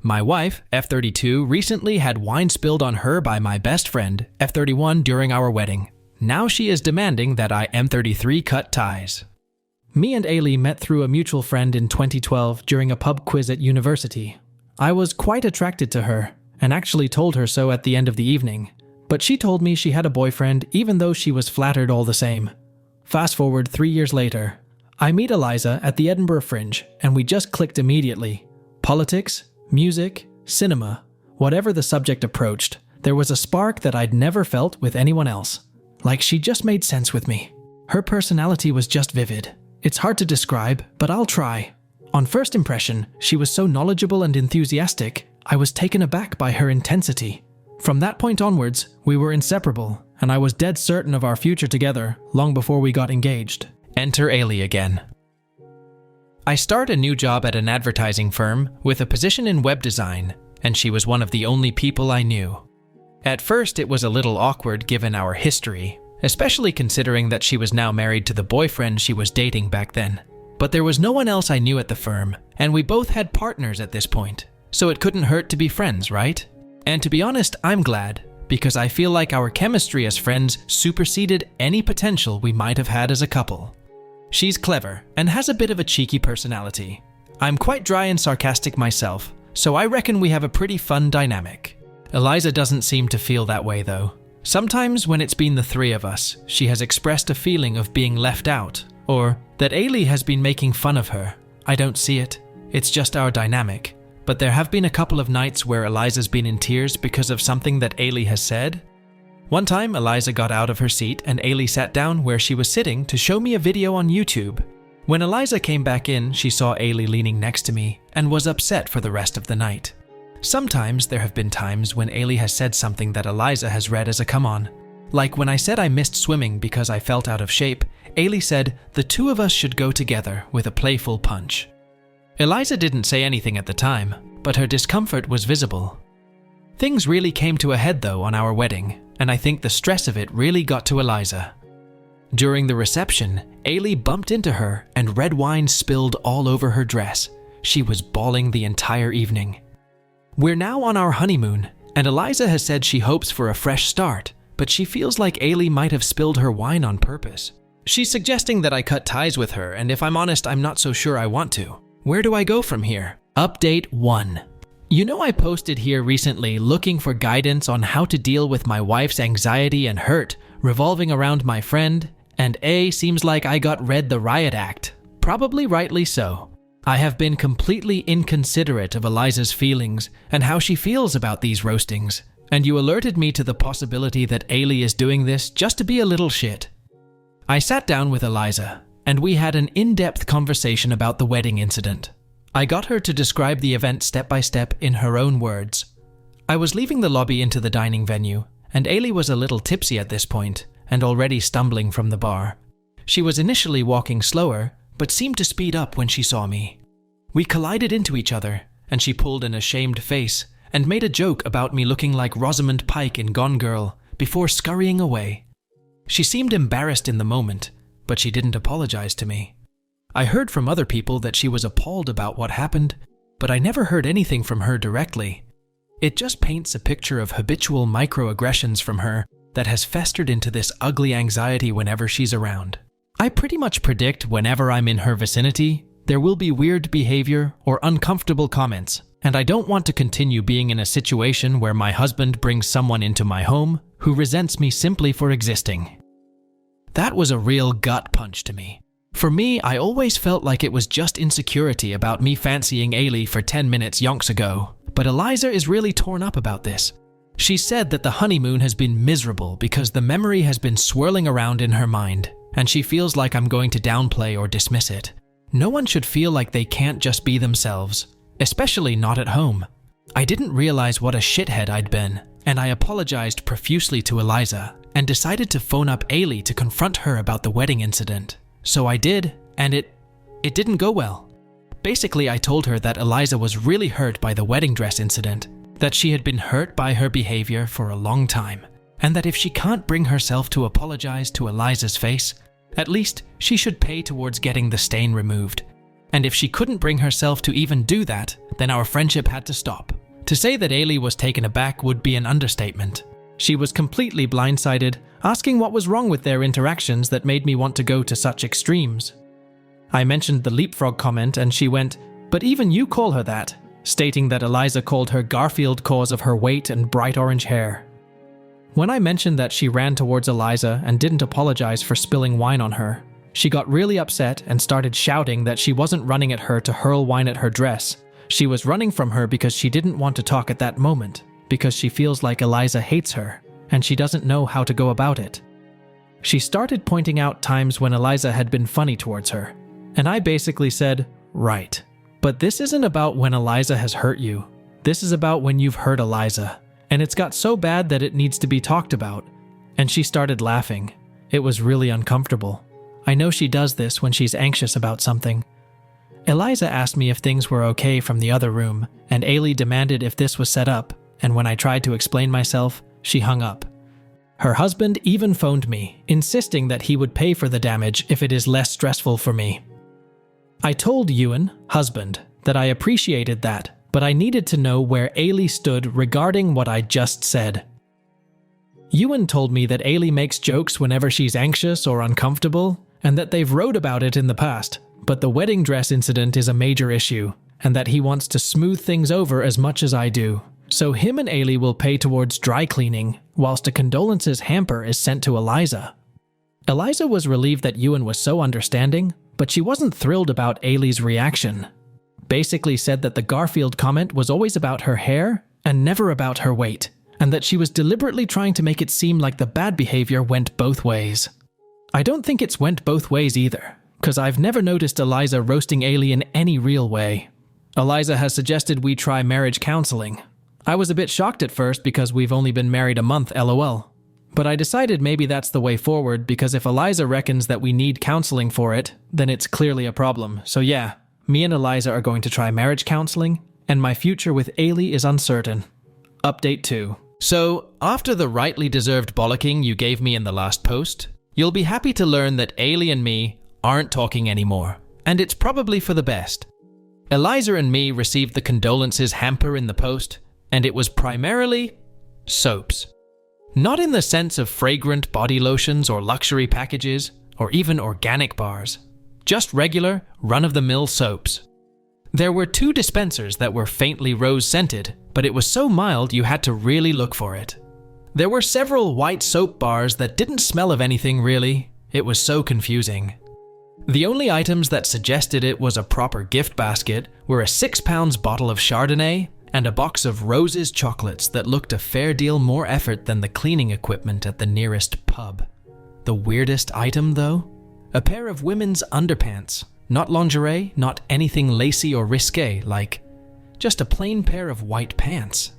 My wife, F32, recently had wine spilled on her by my best friend, F31, during our wedding. Now she is demanding that I M33 cut ties. Me and Ailey met through a mutual friend in 2012 during a pub quiz at university. I was quite attracted to her, and actually told her so at the end of the evening. But she told me she had a boyfriend even though she was flattered all the same. Fast forward 3 years later. I meet Eliza at the Edinburgh Fringe, and we just clicked immediately. Politics, music, cinema, whatever the subject approached, there was a spark that I'd never felt with anyone else. Like she just made sense with me. Her personality was just vivid. It's hard to describe, but I'll try. On first impression, she was so knowledgeable and enthusiastic, I was taken aback by her intensity. From that point onwards, we were inseparable, and I was dead certain of our future together long before we got engaged. Enter Ailey again. I start a new job at an advertising firm with a position in web design, and she was one of the only people I knew. At first, it was a little awkward given our history, especially considering that she was now married to the boyfriend she was dating back then. But there was no one else I knew at the firm, and we both had partners at this point, so it couldn't hurt to be friends, right? And to be honest, I'm glad, because I feel like our chemistry as friends superseded any potential we might have had as a couple. She's clever and has a bit of a cheeky personality. I'm quite dry and sarcastic myself, so I reckon we have a pretty fun dynamic. Eliza doesn't seem to feel that way though. Sometimes when it's been the three of us, she has expressed a feeling of being left out, or that Ailey has been making fun of her. I don't see it. It's just our dynamic. But there have been a couple of nights where Eliza's been in tears because of something that Ailey has said. One time, Eliza got out of her seat and Ailey sat down where she was sitting to show me a video on YouTube. When Eliza came back in, she saw Ailey leaning next to me and was upset for the rest of the night. Sometimes there have been times when Ailey has said something that Eliza has read as a come-on. Like when I said I missed swimming because I felt out of shape, Ailey said the two of us should go together with a playful punch. Eliza didn't say anything at the time, but her discomfort was visible. Things really came to a head though on our wedding, and I think the stress of it really got to Eliza. During the reception, Ailey bumped into her and red wine spilled all over her dress. She was bawling the entire evening. We're now on our honeymoon, and Eliza has said she hopes for a fresh start, but she feels like Ailey might have spilled her wine on purpose. She's suggesting that I cut ties with her, and if I'm honest, I'm not so sure I want to. Where do I go from here? Update 1. You know, I posted here recently looking for guidance on how to deal with my wife's anxiety and hurt revolving around my friend, and seems like I got read the riot act. Probably rightly so. I have been completely inconsiderate of Eliza's feelings and how she feels about these roastings, and you alerted me to the possibility that Ailey is doing this just to be a little shit. I sat down with Eliza, and we had an in-depth conversation about the wedding incident. I got her to describe the event step by step in her own words. I was leaving the lobby into the dining venue, and Ailey was a little tipsy at this point, and already stumbling from the bar. She was initially walking slower, but seemed to speed up when she saw me. We collided into each other, and she pulled an ashamed face, and made a joke about me looking like Rosamund Pike in Gone Girl, before scurrying away. She seemed embarrassed in the moment, but she didn't apologize to me. I heard from other people that she was appalled about what happened, but I never heard anything from her directly. It just paints a picture of habitual microaggressions from her that has festered into this ugly anxiety whenever she's around. I pretty much predict whenever I'm in her vicinity, there will be weird behavior or uncomfortable comments, and I don't want to continue being in a situation where my husband brings someone into my home who resents me simply for existing. That was a real gut punch to me. For me, I always felt like it was just insecurity about me fancying Ailey for 10 minutes yonks ago, but Eliza is really torn up about this. She said that the honeymoon has been miserable because the memory has been swirling around in her mind, and she feels like I'm going to downplay or dismiss it. No one should feel like they can't just be themselves, especially not at home. I didn't realize what a shithead I'd been, and I apologized profusely to Eliza and decided to phone up Ailey to confront her about the wedding incident. So I did, and it didn't go well. Basically, I told her that Eliza was really hurt by the wedding dress incident, that she had been hurt by her behavior for a long time, and that if she can't bring herself to apologize to Eliza's face, at least she should pay towards getting the stain removed. And if she couldn't bring herself to even do that, then our friendship had to stop. To say that Ailey was taken aback would be an understatement. She was completely blindsided, asking what was wrong with their interactions that made me want to go to such extremes. I mentioned the leapfrog comment and she went, "But even you call her that," stating that Eliza called her Garfield cause of her weight and bright orange hair. When I mentioned that she ran towards Eliza and didn't apologize for spilling wine on her, she got really upset and started shouting that she wasn't running at her to hurl wine at her dress. She was running from her because she didn't want to talk at that moment, because she feels like Eliza hates her, and she doesn't know how to go about it. She started pointing out times when Eliza had been funny towards her, and I basically said, "Right. But this isn't about when Eliza has hurt you. This is about when you've hurt Eliza, and it's got so bad that it needs to be talked about." And she started laughing. It was really uncomfortable. I know she does this when she's anxious about something. Eliza asked me if things were okay from the other room, and Ailey demanded if this was set up, and when I tried to explain myself, she hung up. Her husband even phoned me, insisting that he would pay for the damage if it is less stressful for me. I told Ewan, husband, that I appreciated that, but I needed to know where Ailey stood regarding what I just said. Ewan told me that Ailey makes jokes whenever she's anxious or uncomfortable, and that they've wrote about it in the past, but the wedding dress incident is a major issue, and that he wants to smooth things over as much as I do. So him and Ailey will pay towards dry cleaning, whilst a condolences hamper is sent to Eliza. Eliza was relieved that Ewan was so understanding, but she wasn't thrilled about Ailey's reaction. Basically said that the Garfield comment was always about her hair and never about her weight, and that she was deliberately trying to make it seem like the bad behavior went both ways. I don't think it's went both ways either, because I've never noticed Eliza roasting Ailey in any real way. Eliza has suggested we try marriage counseling. I was a bit shocked at first because we've only been married a month, lol. But I decided maybe that's the way forward because if Eliza reckons that we need counseling for it, then it's clearly a problem. So yeah, me and Eliza are going to try marriage counseling, and my future with Ailey is uncertain. Update 2. So, after the rightly deserved bollocking you gave me in the last post, you'll be happy to learn that Ailey and me aren't talking anymore, and it's probably for the best. Eliza and me received the condolences hamper in the post, and it was primarily soaps. Not in the sense of fragrant body lotions or luxury packages, or even organic bars. Just regular, run-of-the-mill soaps. There were 2 dispensers that were faintly rose-scented, but it was so mild you had to really look for it. There were several white soap bars that didn't smell of anything really. It was so confusing. The only items that suggested it was a proper gift basket were a 6-pound bottle of Chardonnay and a box of Rose's chocolates that looked a fair deal more effort than the cleaning equipment at the nearest pub. The weirdest item though? A pair of women's underpants. Not lingerie, not anything lacy or risque, like just a plain pair of white pants.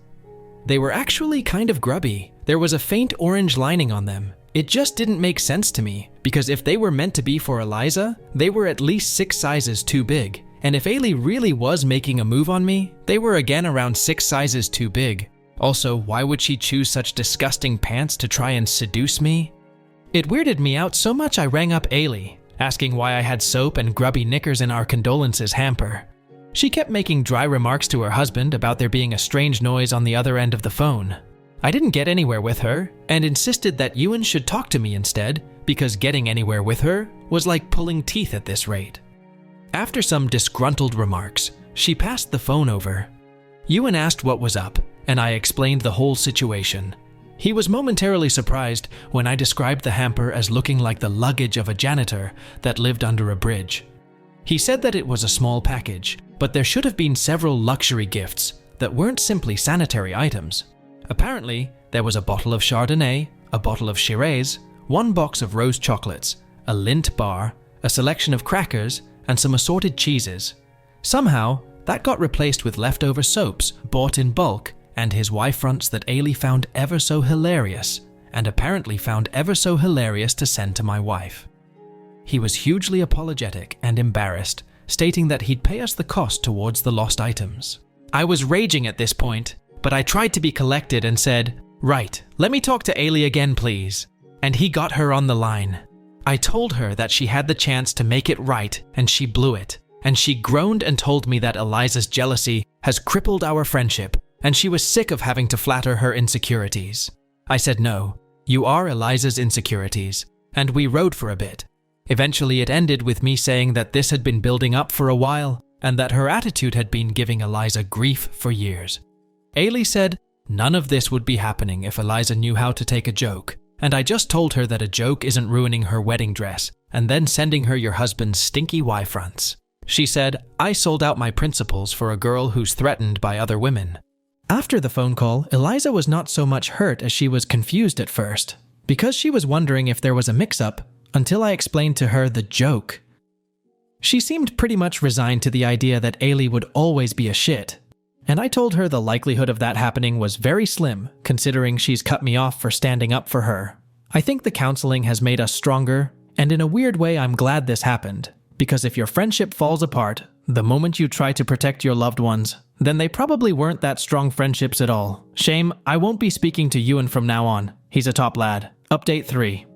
They were actually kind of grubby. There was a faint orange lining on them. It just didn't make sense to me, because if they were meant to be for Eliza, they were at least 6 sizes too big. And if Ailey really was making a move on me, they were again around 6 sizes too big. Also, why would she choose such disgusting pants to try and seduce me? It weirded me out so much I rang up Ailey, asking why I had soap and grubby knickers in our condolences hamper. She kept making dry remarks to her husband about there being a strange noise on the other end of the phone. I didn't get anywhere with her, and insisted that Ewan should talk to me instead, because getting anywhere with her was like pulling teeth at this rate. After some disgruntled remarks, she passed the phone over. Ewan asked what was up, and I explained the whole situation. He was momentarily surprised when I described the hamper as looking like the luggage of a janitor that lived under a bridge. He said that it was a small package, but there should have been several luxury gifts that weren't simply sanitary items. Apparently, there was a bottle of Chardonnay, a bottle of Shiraz, 1 box of rose chocolates, a Lindt bar, a selection of crackers, and some assorted cheeses. Somehow, that got replaced with leftover soaps bought in bulk and his wife fronts that Ailey found ever so hilarious, and apparently found ever so hilarious to send to my wife. He was hugely apologetic and embarrassed, stating that he'd pay us the cost towards the lost items. I was raging at this point, but I tried to be collected and said, "Right, let me talk to Ailey again please." And he got her on the line. I told her that she had the chance to make it right and she blew it. and she groaned and told me that Eliza's jealousy has crippled our friendship, and she was sick of having to flatter her insecurities. I said no, you are Eliza's insecurities, and we rode for a bit. Eventually it ended with me saying that this had been building up for a while, and that her attitude had been giving Eliza grief for years. Ailey said none of this would be happening if Eliza knew how to take a joke, and I just told her that a joke isn't ruining her wedding dress, and then sending her your husband's stinky Y-fronts. She said, I sold out my principles for a girl who's threatened by other women. After the phone call, Eliza was not so much hurt as she was confused at first, because she was wondering if there was a mix-up, until I explained to her the joke. She seemed pretty much resigned to the idea that Ailey would always be a shit, and I told her the likelihood of that happening was very slim, considering she's cut me off for standing up for her. I think the counseling has made us stronger, and in a weird way I'm glad this happened, because if your friendship falls apart the moment you try to protect your loved ones, then they probably weren't that strong friendships at all. Shame, I won't be speaking to Ewan from now on. He's a top lad. Update 3.